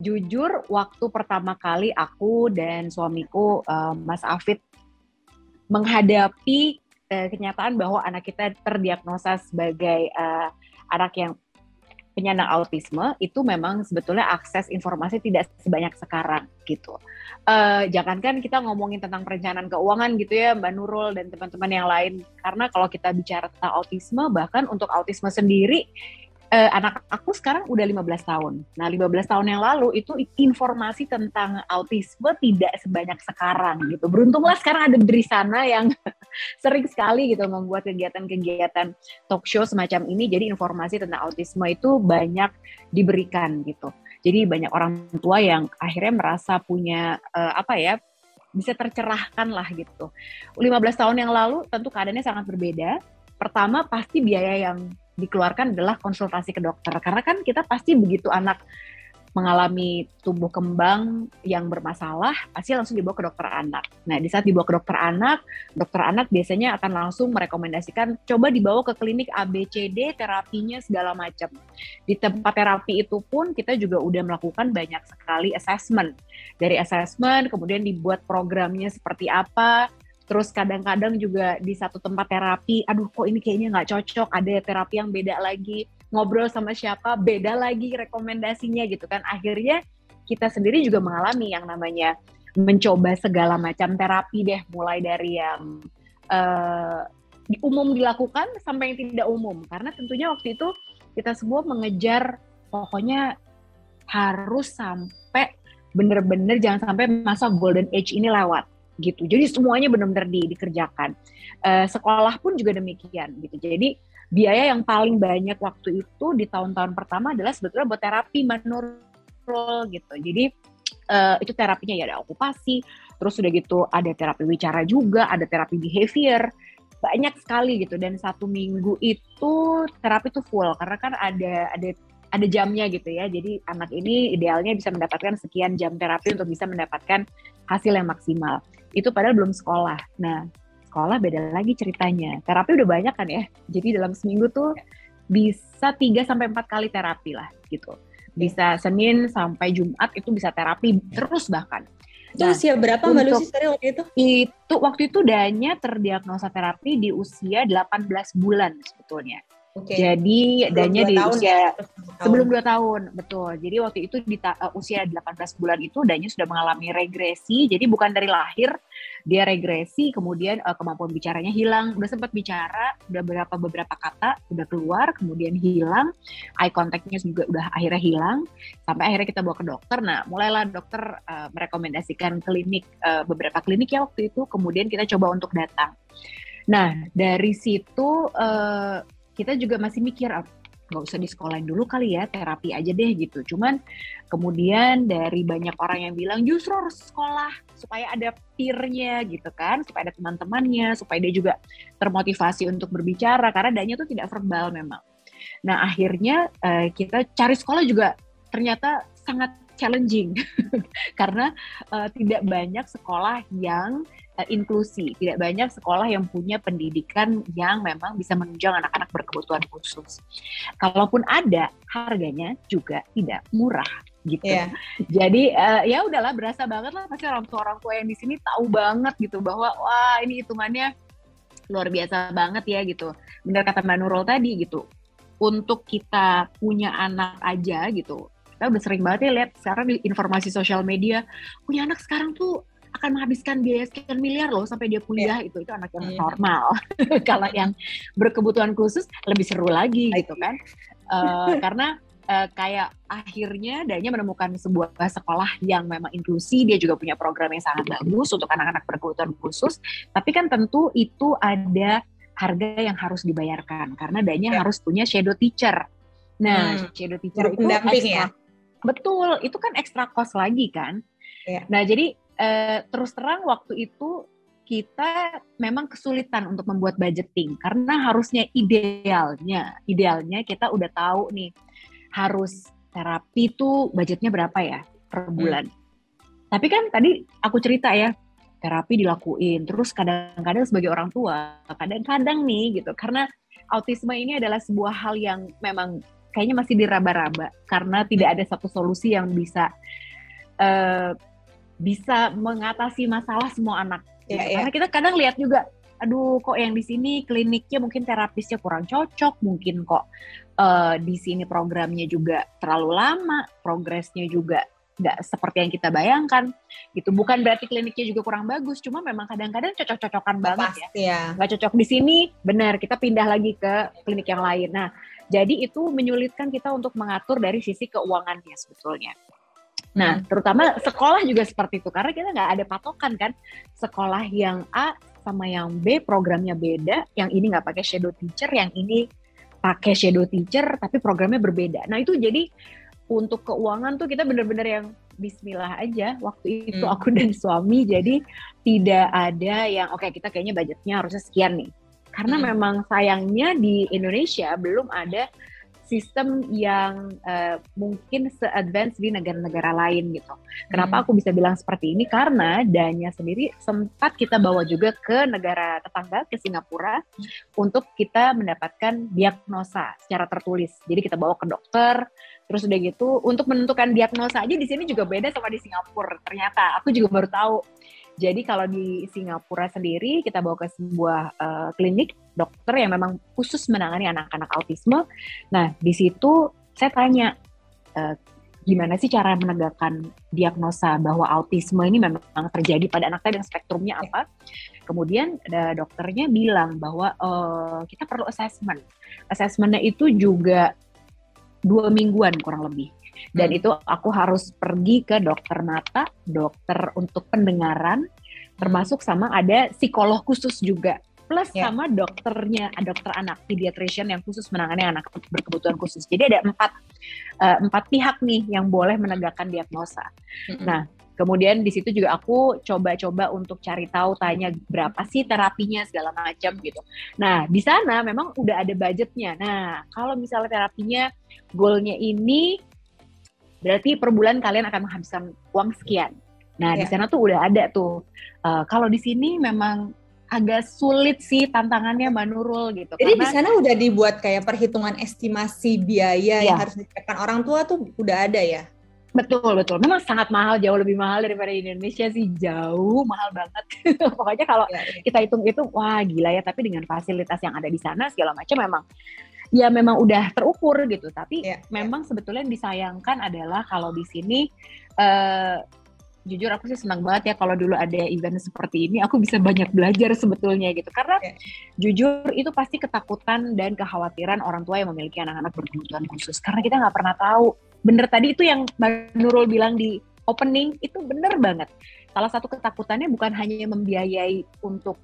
Jujur, waktu pertama kali aku dan suamiku, Mas Afid, menghadapi kenyataan bahwa anak kita terdiagnosa sebagai anak yang penyandang autisme, itu memang sebetulnya akses informasi tidak sebanyak sekarang gitu. Jangankan kita ngomongin tentang perencanaan keuangan gitu ya Mbak Nurul dan teman-teman yang lain, karena kalau kita bicara tentang autisme, bahkan untuk autisme sendiri, anak aku sekarang udah 15 tahun. Nah, 15 tahun yang lalu itu informasi tentang autisme tidak sebanyak sekarang gitu. Beruntunglah sekarang ada dari sana yang sering sekali gitu membuat kegiatan-kegiatan talk show semacam ini. Jadi informasi tentang autisme itu banyak diberikan gitu. Jadi banyak orang tua yang akhirnya merasa punya bisa tercerahkan lah gitu. 15 tahun yang lalu tentu keadaannya sangat berbeda. Pertama pasti biaya yang dikeluarkan adalah konsultasi ke dokter. Karena kan kita pasti begitu anak mengalami tumbuh kembang yang bermasalah, pasti langsung dibawa ke dokter anak. Nah, di saat dibawa ke dokter anak biasanya akan langsung merekomendasikan, coba dibawa ke klinik ABCD, terapinya segala macam. Di tempat terapi itu pun kita juga udah melakukan banyak sekali assessment. Dari assessment, kemudian dibuat programnya seperti apa. Terus kadang-kadang juga di satu tempat terapi, aduh kok ini kayaknya nggak cocok, ada terapi yang beda lagi, ngobrol sama siapa, beda lagi rekomendasinya gitu kan. Akhirnya kita sendiri juga mengalami yang namanya mencoba segala macam terapi deh, mulai dari yang umum dilakukan sampai yang tidak umum. Karena tentunya waktu itu kita semua mengejar, pokoknya harus sampai bener-bener jangan sampai masa golden age ini lewat. Gitu. Jadi semuanya benar-benar dikerjakan. Sekolah pun juga demikian gitu. Jadi biaya yang paling banyak waktu itu di tahun-tahun pertama adalah sebetulnya buat terapi menurut gitu. Jadi itu terapinya ya ada okupasi, terus udah gitu ada terapi wicara juga, ada terapi behavior, banyak sekali gitu. Dan 1 minggu itu terapi tuh full karena kan ada jamnya gitu ya. Jadi anak ini idealnya bisa mendapatkan sekian jam terapi untuk bisa mendapatkan hasil yang maksimal. Itu padahal belum sekolah. Nah, sekolah beda lagi ceritanya. Terapi udah banyak kan ya. Jadi dalam seminggu tuh bisa 3-4 kali terapi lah gitu. Bisa Senin sampai Jumat itu bisa terapi terus bahkan. Itu usia berapa Mbak Lucy waktu itu? Waktu itu Danya terdiagnosa terapi di usia 18 bulan sebetulnya. Okay. Jadi Danya di usia sebelum 2 tahun, betul. Jadi waktu itu di usia 18 bulan itu Danya sudah mengalami regresi. Jadi bukan dari lahir, dia regresi, kemudian kemampuan bicaranya hilang. Udah sempat bicara, udah beberapa kata udah keluar, kemudian hilang. Eye contact-nya juga udah akhirnya hilang. Sampai akhirnya kita bawa ke dokter. Nah, mulailah dokter merekomendasikan klinik, beberapa klinik ya waktu itu. Kemudian kita coba untuk datang. Nah, dari situ kita juga masih mikir, nggak usah di sekolahin dulu kali ya, terapi aja deh gitu. Cuman kemudian dari banyak orang yang bilang justru harus sekolah supaya ada peer-nya gitu kan, supaya ada teman-temannya, supaya dia juga termotivasi untuk berbicara, karena Danya tuh tidak verbal memang. Nah akhirnya kita cari sekolah juga ternyata sangat challenging karena tidak banyak sekolah yang inklusi, tidak banyak sekolah yang punya pendidikan yang memang bisa menunjang anak-anak berkebutuhan khusus. Kalaupun ada, harganya juga tidak murah gitu. Yeah. Jadi ya udahlah, berasa banget lah pasti orang tua yang di sini tahu banget gitu bahwa wah ini hitungannya luar biasa banget ya gitu. Benar kata Mbak Nurul tadi gitu. Untuk kita punya anak aja gitu, kita udah sering banget ya lihat sekarang di informasi sosial media, punya anak sekarang tuh akan menghabiskan biaya sekian miliar loh sampai dia kuliah. Itu anak yang normal. Kalau yang berkebutuhan khusus lebih seru lagi gitu kan. Karena kayak akhirnya Danya menemukan sebuah sekolah yang memang inklusi, dia juga punya program yang sangat bagus untuk anak-anak berkebutuhan khusus, tapi kan tentu itu ada harga yang harus dibayarkan karena Danya harus punya shadow teacher. Nah, shadow teacher itu ekstra. Ya? Betul, itu kan ekstra cost lagi kan. Nah, jadi terus terang waktu itu kita memang kesulitan untuk membuat budgeting karena harusnya idealnya kita udah tahu nih harus terapi tuh budgetnya berapa ya per bulan. Tapi kan tadi aku cerita ya, terapi dilakuin, terus kadang-kadang sebagai orang tua, kadang-kadang nih gitu, karena autisme ini adalah sebuah hal yang memang kayaknya masih diraba-raba karena tidak ada satu solusi yang bisa mengatasi masalah semua anak. Karena kita kadang lihat juga, aduh kok yang di sini kliniknya mungkin terapisnya kurang cocok, mungkin kok di sini programnya juga terlalu lama, progresnya juga nggak seperti yang kita bayangkan gitu. Bukan berarti kliniknya juga kurang bagus, cuma memang kadang-kadang cocok-cocokan banget ya. Nggak cocok di sini, benar kita pindah lagi ke klinik yang lain. Nah, jadi itu menyulitkan kita untuk mengatur dari sisi keuangannya sebetulnya. Nah, terutama sekolah juga seperti itu, karena kita nggak ada patokan kan, sekolah yang A sama yang B programnya beda, yang ini nggak pakai shadow teacher, yang ini pakai shadow teacher, tapi programnya berbeda. Nah, itu jadi untuk keuangan tuh kita bener-bener yang bismillah aja, waktu itu aku dan suami, jadi tidak ada yang, oke, kita kayaknya budgetnya harusnya sekian nih. Karena memang sayangnya di Indonesia belum ada sistem yang mungkin se-advance di negara-negara lain gitu. Kenapa aku bisa bilang seperti ini? Karena Danya sendiri sempat kita bawa juga ke negara tetangga, ke Singapura, untuk kita mendapatkan diagnosa secara tertulis. Jadi kita bawa ke dokter, terus udah gitu, untuk menentukan diagnosa aja di sini juga beda sama di Singapura. Ternyata, aku juga baru tahu. Jadi kalau di Singapura sendiri kita bawa ke sebuah klinik dokter yang memang khusus menangani anak-anak autisme. Nah di situ saya tanya gimana sih cara menegakkan diagnosa bahwa autisme ini memang terjadi pada anak saya dan spektrumnya apa. Kemudian dokternya bilang bahwa kita perlu assessment. Assessmentnya itu juga 2 mingguan kurang lebih. Dan itu aku harus pergi ke dokter mata, dokter untuk pendengaran, termasuk sama ada psikolog khusus juga. Plus sama dokternya, dokter anak, pediatrician yang khusus menangani anak berkebutuhan khusus. Jadi ada 4 pihak nih yang boleh menegakkan diagnosa. Nah, kemudian di situ juga aku coba-coba untuk cari tahu, tanya berapa sih terapinya segala macam gitu. Nah, di sana memang udah ada budgetnya. Nah, kalau misalnya terapinya goalnya ini berarti per bulan kalian akan menghabiskan uang sekian. Nah, di sana tuh udah ada tuh. Kalau di sini memang agak sulit sih tantangannya Mbak Nurul gitu. Jadi di sana udah dibuat kayak perhitungan estimasi biaya yang harus dikenakan orang tua tuh udah ada ya? Betul. Memang sangat mahal, jauh lebih mahal daripada di Indonesia sih, jauh mahal banget. Pokoknya kalau kita hitung-hitung, wah gila ya. Tapi dengan fasilitas yang ada di sana segala macam memang udah terukur gitu. Tapi memang sebetulnya yang disayangkan adalah kalau di sini, jujur aku sih senang banget ya kalau dulu ada event seperti ini, aku bisa banyak belajar sebetulnya gitu. Karena jujur itu pasti ketakutan dan kekhawatiran orang tua yang memiliki anak-anak berkebutuhan khusus. Karena kita nggak pernah tahu. Bener tadi itu yang Mbak Nurul bilang di opening, itu bener banget. Salah satu ketakutannya bukan hanya membiayai untuk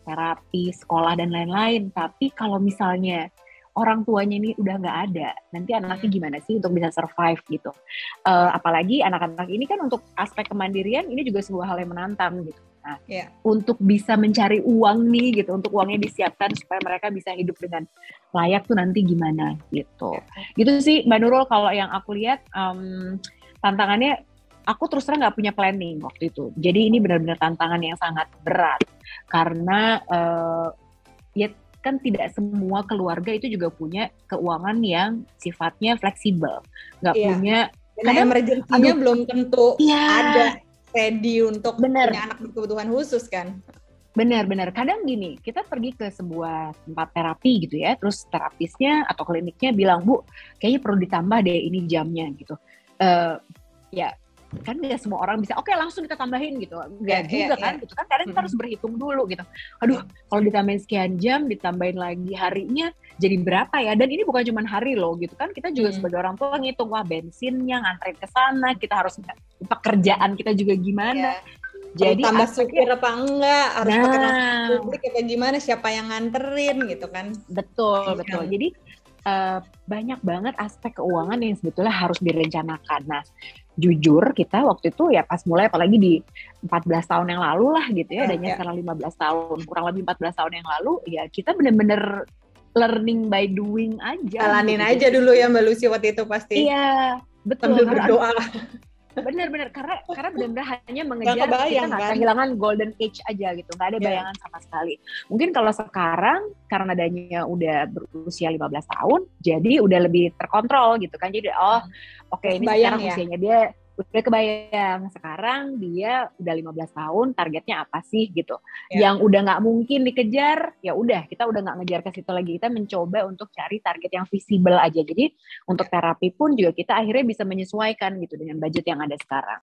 terapi, sekolah, dan lain-lain. Tapi kalau misalnya orang tuanya ini udah nggak ada, nanti anaknya gimana sih untuk bisa survive gitu. Apalagi anak-anak ini kan untuk aspek kemandirian ini juga sebuah hal yang menantang gitu. Nah, untuk bisa mencari uang nih gitu, untuk uangnya disiapkan supaya mereka bisa hidup dengan layak tuh nanti gimana gitu. Gitu sih Mbak Nurul kalau yang aku lihat, tantangannya aku terus terang nggak punya planning waktu itu. Jadi ini benar-benar tantangan yang sangat berat karena ya kan tidak semua keluarga itu juga punya keuangan yang sifatnya fleksibel, nggak punya. Karena emergency-nya belum tentu ada ready untuk punya anak berkebutuhan khusus kan. Benar. Kadang gini, kita pergi ke sebuah tempat terapi gitu ya, terus terapisnya atau kliniknya bilang, Bu, kayaknya perlu ditambah deh ini jamnya gitu. Ya kan nggak semua orang bisa, oke langsung kita tambahin gitu. Nggak juga kan, gitu kan. Kadang kita harus berhitung dulu gitu. Aduh, kalau ditambahin sekian jam, ditambahin lagi harinya, jadi berapa ya? Dan ini bukan cuma hari loh gitu kan. Kita juga sebagai orang tua ngitung, wah bensinnya, nganterin ke sana, kita harus pekerjaan kita juga gimana. Jadi tambah supir apa enggak, harus pakai publik apa gimana, siapa yang nganterin gitu kan. Betul. Jadi banyak banget aspek keuangan yang sebetulnya harus direncanakan. Nah, jujur kita waktu itu ya pas mulai, apalagi di 14 tahun yang lalu lah gitu ya, adanya sekarang 15 tahun, kurang lebih 14 tahun yang lalu, ya kita bener-bener learning by doing aja. Jalanin gitu aja dulu ya Mbak Lucy waktu itu pasti. Iya, betul. Sambil berdoa. Bener-bener karena benar-benar hanya mengejar kita nggak kan? Kehilangan golden age aja gitu, nggak ada bayangan sama sekali. Mungkin kalau sekarang karena Danya udah berusia 15 tahun, jadi udah lebih terkontrol gitu kan. Jadi oke, ini sekarang usianya dia udah kebayang, sekarang dia udah 15 tahun, targetnya apa sih gitu. Yang udah nggak mungkin dikejar, ya udah kita udah nggak ngejar ke situ lagi, kita mencoba untuk cari target yang visible aja. Jadi untuk terapi pun juga kita akhirnya bisa menyesuaikan gitu dengan budget yang ada sekarang.